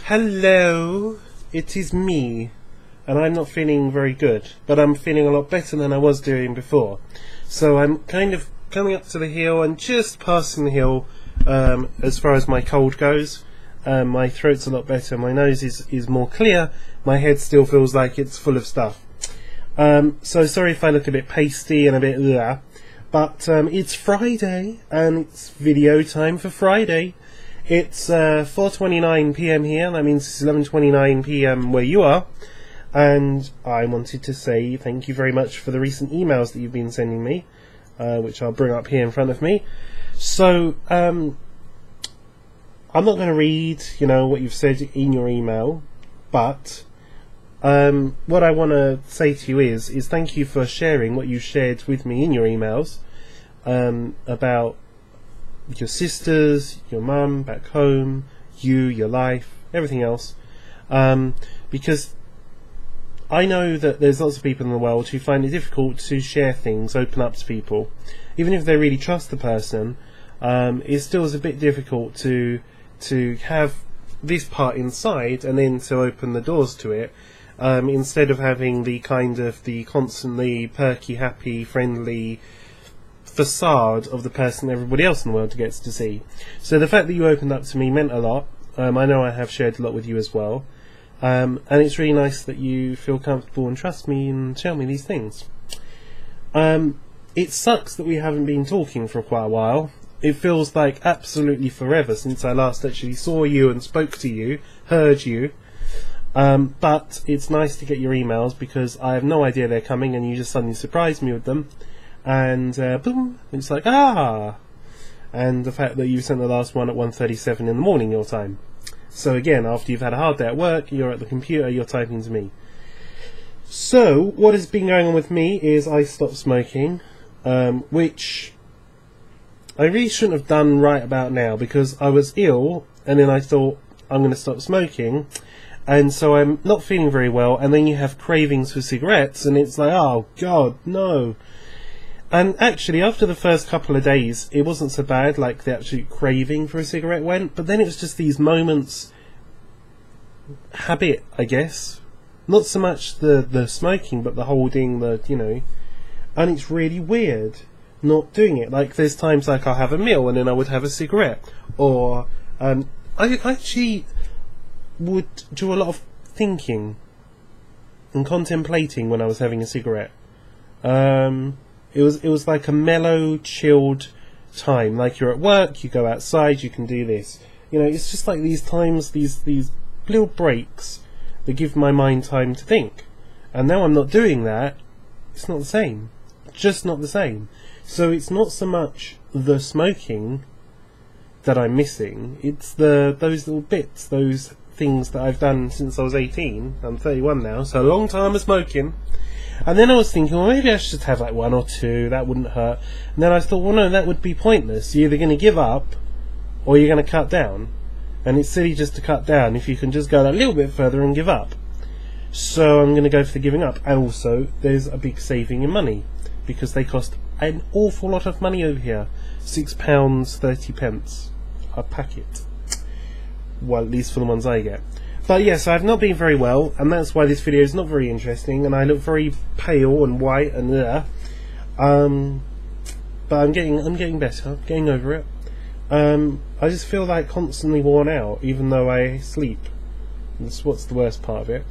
Hello, it is me, and I'm not feeling very good, but I'm feeling a lot better than I was doing before. So I'm kind of coming up to the hill and just passing the hill as far as my cold goes. My throat's a lot better, my nose is more clear, my head still feels like it's full of stuff. So sorry if I look a bit pasty and a bit ugh, but it's Friday, and it's video time for Friday. It's 4:29 PM here, that means it's 11:29 PM where you are, and I wanted to say thank you very much for the recent emails that you've been sending me, which I'll bring up here in front of me. So, I'm not going to read, what you've said in your email, but what I want to say to you is thank you for sharing what you shared with me in your emails about your sisters, your mum back home, your life, everything else, because I know that there's lots of people in the world who find it difficult to share things, open up to people, even if they really trust the person. It still is a bit difficult to have this part inside and then to open the doors to it, instead of having the constantly perky, happy, friendly facade of the person everybody else in the world gets to see. So the fact that you opened up to me meant a lot. I know I have shared a lot with you as well, and it's really nice that you feel comfortable and trust me and tell me these things. It sucks that we haven't been talking for quite a while. It feels like absolutely forever since I last actually saw you and spoke to you, heard you, but it's nice to get your emails because I have no idea they're coming and you just suddenly surprised me with them. And boom, it's like, and the fact that you sent the last one at 1:37 in the morning your time. So again, after you've had a hard day at work, you're at the computer, you're typing to me. So what has been going on with me is I stopped smoking, which I really shouldn't have done right about now, because I was ill and then I thought I'm going to stop smoking, and so I'm not feeling very well, and then you have cravings for cigarettes and it's like, oh god, no. And actually, after the first couple of days, it wasn't so bad, like the absolute craving for a cigarette went, but then it was just these moments, habit, I guess. Not so much the smoking, but the holding, and it's really weird not doing it. Like, there's times like I'll have a meal and then I would have a cigarette, or I actually would do a lot of thinking and contemplating when I was having a cigarette. It was like a mellow, chilled time. Like you're at work, you go outside, you can do this. It's just like these times, these little breaks that give my mind time to think. And now I'm not doing that. It's not the same. Just not the same. So it's not so much the smoking that I'm missing. It's those little bits, those things that I've done since I was 18. I'm 31 now, so a long time of smoking. And then I was thinking, well, maybe I should just have like one or two, that wouldn't hurt. And then I thought, well, no, that would be pointless. You're either going to give up or you're going to cut down. And it's silly just to cut down if you can just go that little bit further and give up. So I'm going to go for the giving up. And also, there's a big saving in money, because they cost an awful lot of money over here. £6.30 a packet. Well, at least for the ones I get. But yes, I've not been very well, and that's why this video is not very interesting, and I look very pale and white and but I'm getting better, getting over it. I just feel like constantly worn out, even though I sleep. That's what's the worst part of it.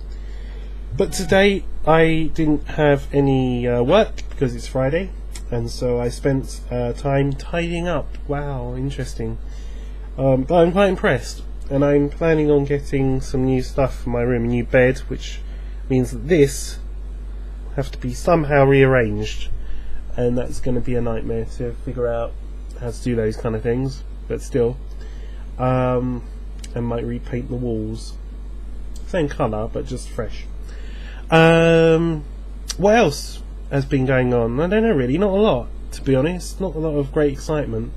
But today I didn't have any work because it's Friday, and so I spent time tidying up. Wow, interesting. But I'm quite impressed. And I'm planning on getting some new stuff for my room, a new bed, which means that this will have to be somehow rearranged, and that's going to be a nightmare to figure out how to do those kind of things, but still. And might repaint the walls. Same colour, but just fresh. What else has been going on? I don't know really, not a lot, to be honest. Not a lot of great excitement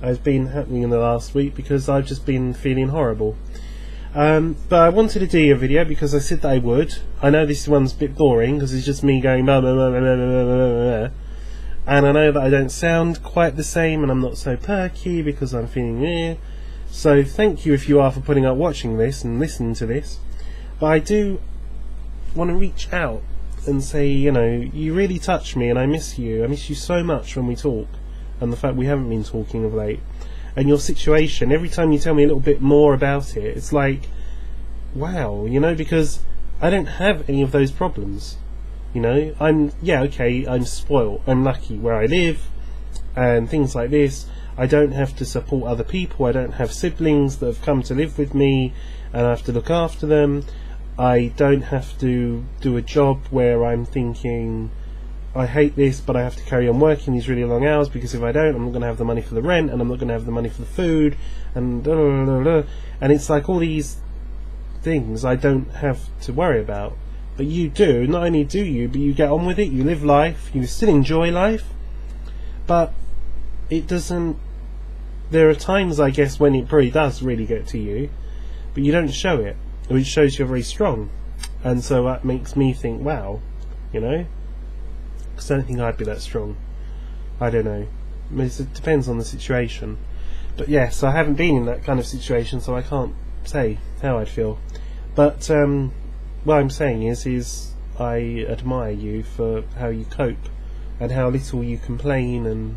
has been happening in the last week because I've just been feeling horrible. But I wanted to do a video because I said that I would. I know this one's a bit boring because it's just me going blah, blah, blah, blah, blah, blah, blah, and I know that I don't sound quite the same and I'm not so perky because I'm feeling So thank you if you are for putting up watching this and listening to this. But I do want to reach out and say, you know, you really touch me and I miss you. I miss you so much when we talk, and the fact we haven't been talking of late. And your situation, every time you tell me a little bit more about it, it's like, wow, you know, because I don't have any of those problems. You know, I'm spoiled, I'm lucky where I live and things like this. I don't have to support other people, I don't have siblings that have come to live with me and I have to look after them. I don't have to do a job where I'm thinking, I hate this but I have to carry on working these really long hours, because if I don't, I'm not going to have the money for the rent, and I'm not going to have the money for the food, and blah, blah, blah, blah. And it's like all these things I don't have to worry about. But you do. Not only do you, but you get on with it, you live life, you still enjoy life. But it doesn't... There are times, I guess, when it probably does really get to you, but you don't show it, which shows you're very strong. And so that makes me think, wow, you know, because I don't think I'd be that strong. I don't know. It depends on the situation. But yes, I haven't been in that kind of situation, so I can't say how I'd feel. But what I'm saying is I admire you for how you cope and how little you complain and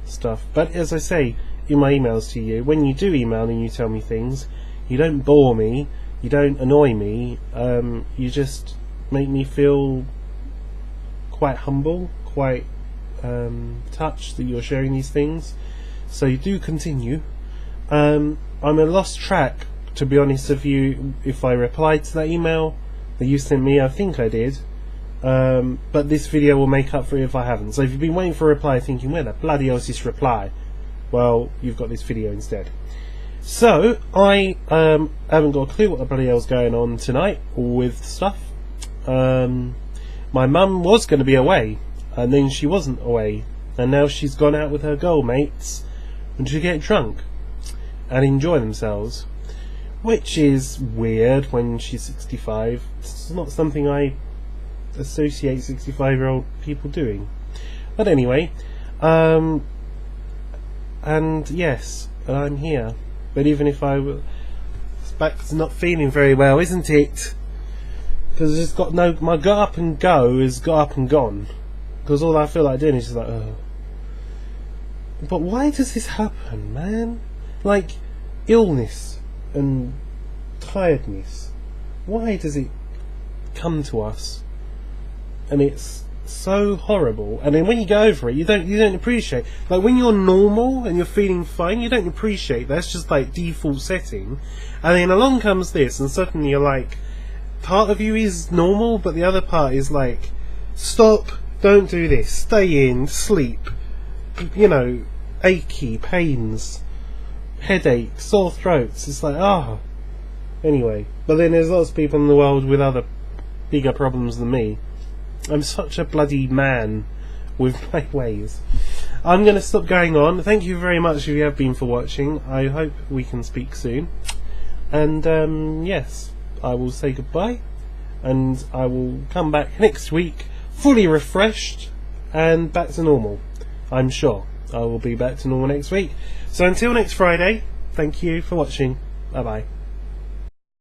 stuff. But as I say in my emails to you, when you do email and you tell me things, you don't bore me, you don't annoy me, you just make me feel quite humble, quite touched that you're sharing these things. So you do continue. I'm a lost track, to be honest, of you if I replied to that email that you sent me. I think I did, but this video will make up for it if I haven't. So if you've been waiting for a reply thinking, where the bloody hell is this reply, well, you've got this video instead. So I haven't got a clue what the bloody hell's going on tonight with stuff. My mum was going to be away, and then she wasn't away, and now she's gone out with her girl mates and to get drunk and enjoy themselves, which is weird when she's 65. It's not something I associate 65-year-old people doing. But anyway, and yes, I'm here. But even if I were, back's not feeling very well, isn't it? Because it's got no, my got up and go is got up and gone. Because all I feel like doing is just like, oh. But why does this happen, man? Like, illness and tiredness. Why does it come to us? And it's so horrible. And then when you go over it, you don't appreciate. Like when you're normal and you're feeling fine, you don't appreciate. That's just like default setting. And then along comes this, and suddenly you're like, part of you is normal, but the other part is like, stop, don't do this, stay in, sleep. You know, achy, pains, headaches, sore throats. It's like, ah. Anyway, but then there's lots of people in the world with other bigger problems than me. I'm such a bloody man with my ways. I'm going to stop going on. Thank you very much if you have been for watching. I hope we can speak soon. And yes, I will say goodbye, and I will come back next week fully refreshed and back to normal. I'm sure I will be back to normal next week. So until next Friday, thank you for watching. Bye bye.